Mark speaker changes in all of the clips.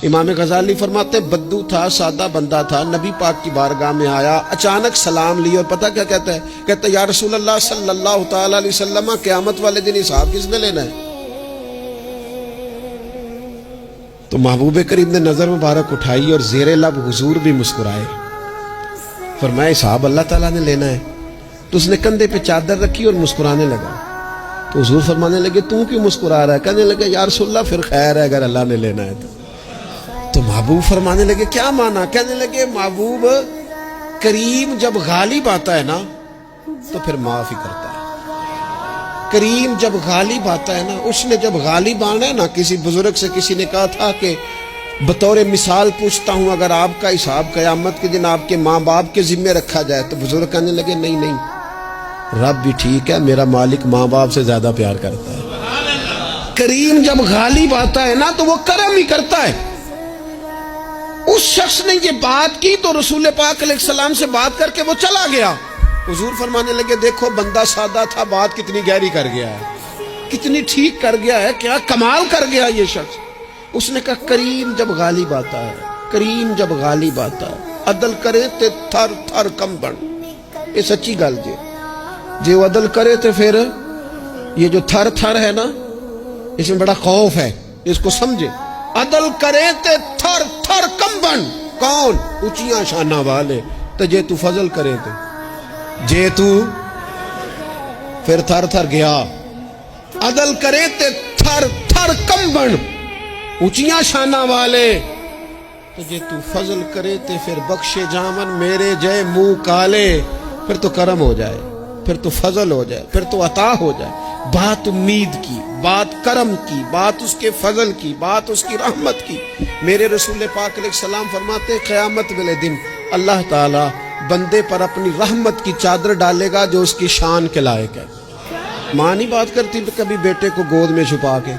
Speaker 1: امام غزالی فرماتے بدو تھا، سادہ بندہ تھا، نبی پاک کی بارگاہ میں آیا، اچانک سلام لی اور پتہ کیا کہتا ہے؟ کہتا ہے یا رسول اللہ صلی اللہ تعالی علیہ وسلم، قیامت والے دن حساب کس نے لینا ہے؟ تو محبوب کریم نے نظر مبارک اٹھائی اور زیر لب حضور بھی مسکرائے، فرمایا حساب اللہ تعالیٰ نے لینا ہے۔ تو اس نے کندھے پہ چادر رکھی اور مسکرانے لگا۔ تو حضور فرمانے لگے تم کیوں مسکرا رہا ہے؟ کہنے لگے یا رسول اللہ پھر خیر ہے اگر اللہ نے لینا ہے تو محبوب فرمانے لگے کیا مانا؟ کہنے لگے محبوب کریم جب غالب آتا ہے نا تو پھر معاف ہی کرتا ہے۔ کریم جب غالب آتا ہے نا، اس نے جب غالب آنا ہے نا، کسی بزرگ سے کسی نے کہا تھا کہ بطور مثال پوچھتا ہوں اگر آپ کا حساب قیامت کے دن آپ کے ماں باپ کے ذمے رکھا جائے، تو بزرگ کہنے لگے نہیں نہیں، رب بھی ٹھیک ہے، میرا مالک ماں باپ سے زیادہ پیار کرتا ہے۔ کریم جب غالب آتا ہے نا تو وہ کرم ہی کرتا ہے۔ اس شخص نے یہ بات کی تو رسول پاک علیہ السلام سے بات کر کے وہ چلا گیا۔ حضور فرمانے لگے دیکھو بندہ سادہ تھا، بات کتنی گہری کر گیا ہے، کتنی ٹھیک کر گیا ہے، کیا کمال کر گیا یہ شخص۔ اس نے کہا کریم جب غالب آتا ہے، کریم جب غالب آتا ہے، عدل کرے تے تھر تھر کم بن۔ یہ سچی گل جی وہ عدل کرے تو پھر یہ جو تھر تھر ہے نا، اس میں بڑا خوف ہے، اس کو سمجھے۔ عدل کرے تے تھر تھر کم بن، کون؟ اونچیاں شانہ والے۔ تو جے تو فضل کرے تے جے تو پھر تھر تھر گیا۔ عدل کرے تے تھر تھر کم بن، اونچیاں شانہ والے۔ تو جے تو فضل کرے تے پھر بخشے جامن میرے جے منہ کالے۔ پھر تو کرم ہو جائے، پھر تو فضل ہو جائے، پھر تو عطا ہو جائے۔ بات امید کی، بات کرم کی، بات اس کے فضل کی، بات اس کی رحمت کی۔ میرے رسول پاک علیہ السلام فرماتے قیامت والے دن اللہ تعالیٰ بندے پر اپنی رحمت کی چادر ڈالے گا جو اس کی شان کے لائق ہے۔ ماں نہیں بات کرتی کبھی بیٹے کو گود میں چھپا کے،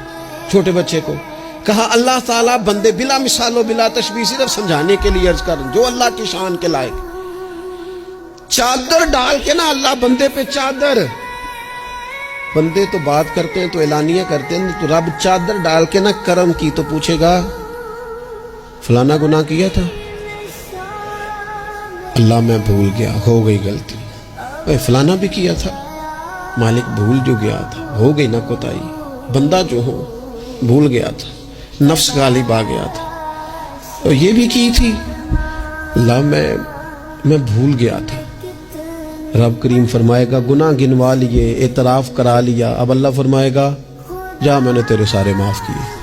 Speaker 1: چھوٹے بچے کو؟ کہا اللہ تعالیٰ بندے بلا مثال و بلا تشبیہ، صرف سمجھانے کے لیے عرض کر جو اللہ کی شان کے لائق، چادر ڈال کے نا اللہ بندے پہ چادر۔ بندے تو بات کرتے ہیں تو اعلانیہ کرتے ہیں، تو رب چادر ڈال کے نا کرم کی تو پوچھے گا فلانا گناہ کیا تھا؟ اللہ میں بھول گیا، ہو گئی غلطی۔ فلانا بھی کیا تھا، مالک بھول جو گیا تھا، ہو گئی نا کوتاہی۔ بندہ جو ہو بھول گیا تھا، نفس غالب آ گیا تھا، اور یہ بھی کی تھی اللہ میں بھول گیا تھا۔ رب کریم فرمائے گا گناہ گنوا لیے، اعتراف کرا لیا، اب اللہ فرمائے گا جا میں نے تیرے سارے معاف کیے۔